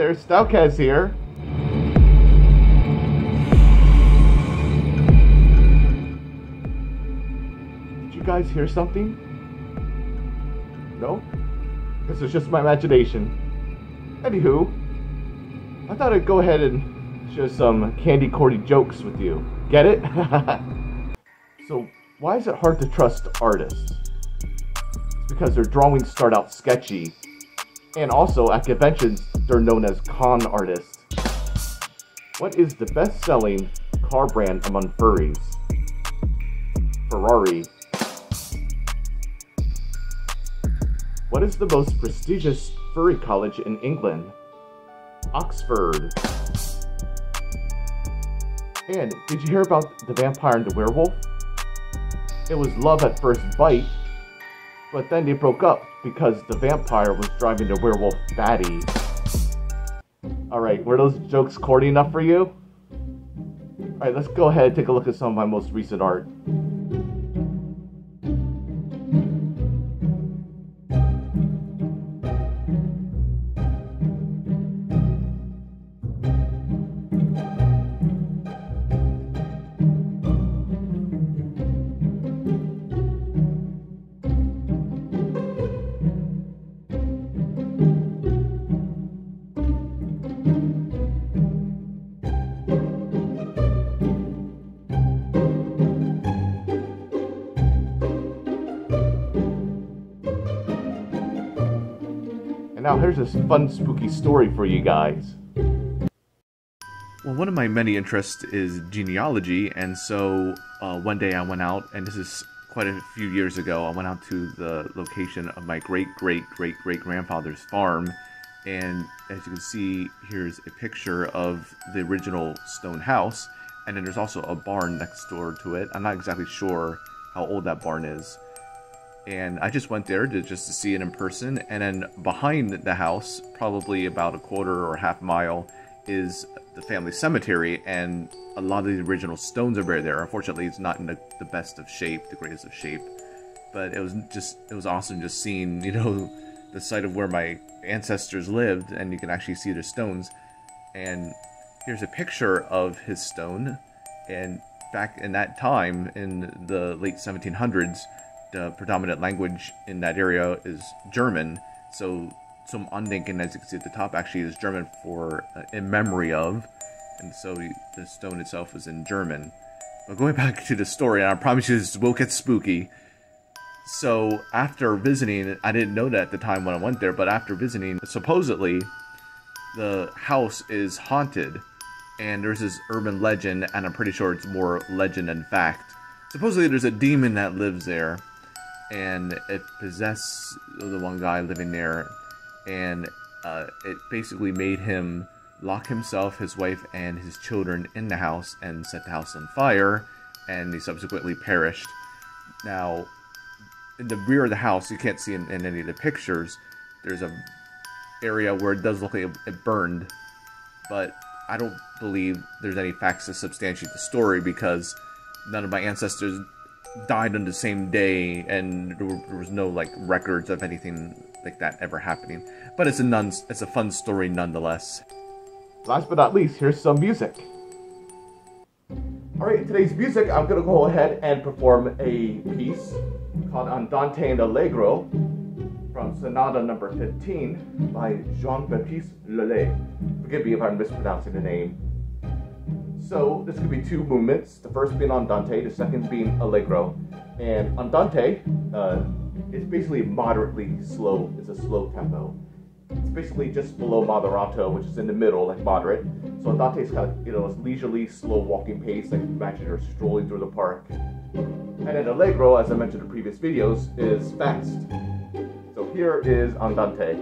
there, Stalkaz here. Did you guys hear something? No? This is just my imagination. Anywho, I thought I'd go ahead and share some candy-corny jokes with you. Get it? So, why is it hard to trust artists? It's because their drawings start out sketchy. And also, at conventions, they're known as con artists. What is the best-selling car brand among furries? Ferrari. What is the most prestigious furry college in England? Oxford. And did you hear about the vampire and the werewolf? It was love at first bite, but then they broke up because the vampire was driving the werewolf batty. Alright, were those jokes corny enough for you? Alright, let's go ahead and take a look at some of my most recent art. And now here's this fun, spooky story for you guys. Well, one of my many interests is genealogy, and so one day I went out, and this is quite a few years ago, I went out to the location of my great-great-great-great-grandfather's farm, and as you can see, here's a picture of the original stone house, and then there's also a barn next door to it. I'm not exactly sure how old that barn is. And I just went there to see it in person, and then behind the house, probably about a quarter or half mile, is the family cemetery, and a lot of the original stones are buried there. Unfortunately, it's not in the best of shape, the greatest of shape, but it was awesome just seeing, you know, the site of where my ancestors lived, and you can actually see their stones. And here's a picture of his stone, and back in that time, in the late 1700s, the predominant language in that area is German, so some Andenken, as you can see at the top, actually is German for in memory of, and so the stone itself is in German. But going back to the story, and I promise you this will get spooky. So after visiting, I didn't know that at the time when I went there, but after visiting, supposedly the house is haunted, and there's this urban legend, and I'm pretty sure it's more legend than fact. Supposedly there's a demon that lives there, and it possessed the one guy living there, and it basically made him lock himself, his wife, and his children in the house and set the house on fire, and he subsequently perished. Now, in the rear of the house, you can't see in any of the pictures, there's a area where it does look like it burned, but I don't believe there's any facts to substantiate the story because none of my ancestors died on the same day, and there was no like records of anything like that ever happening. But it's a fun story nonetheless. Last but not least, here's some music. Alright, in today's music, I'm gonna go ahead and perform a piece called Andante and Allegro from Sonata number 15 by Jean-Baptiste Lully. Forgive me if I'm mispronouncing the name. So, this could be two movements, the first being Andante, the second being Allegro. And Andante is basically moderately slow, it's a slow tempo. It's basically just below Moderato, which is in the middle, like moderate. So Andante is kind of, you know, a leisurely, slow walking pace, like imagine you're strolling through the park. And then Allegro, as I mentioned in previous videos, is fast. So here is Andante.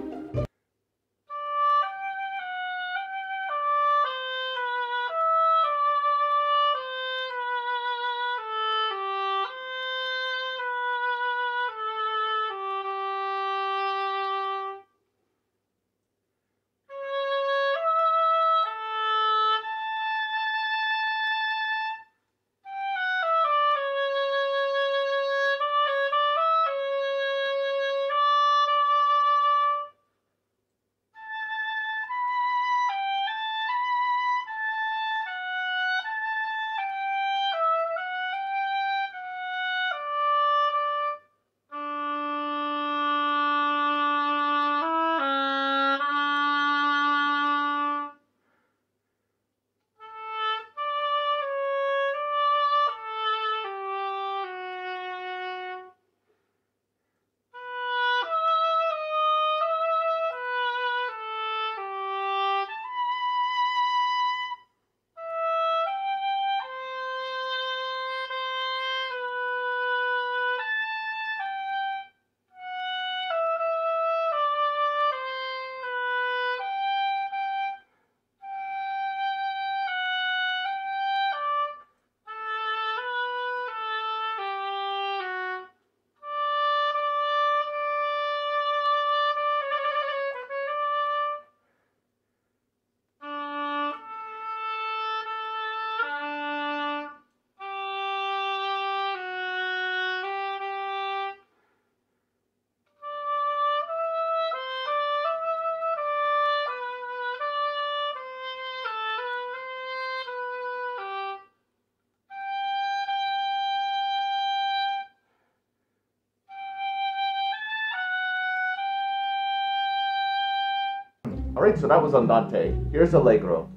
Alright, so that was Andante. Here's Allegro.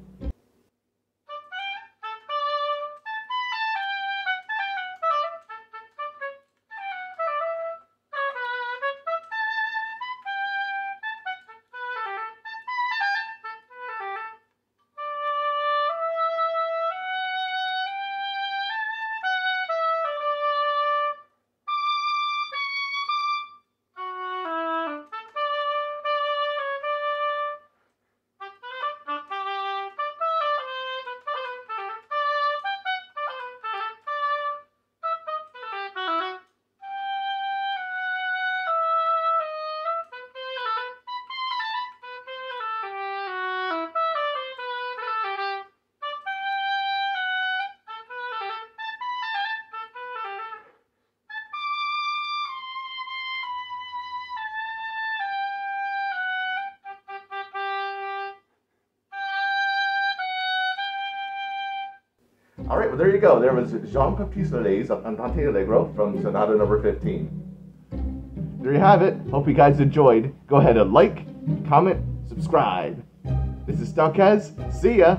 Alright, well there you go. There was Jean-Baptiste Lully's Andante Allegro from Sonata number 15. There you have it. Hope you guys enjoyed. Go ahead and like, comment, subscribe. This is Stalkaz. See ya!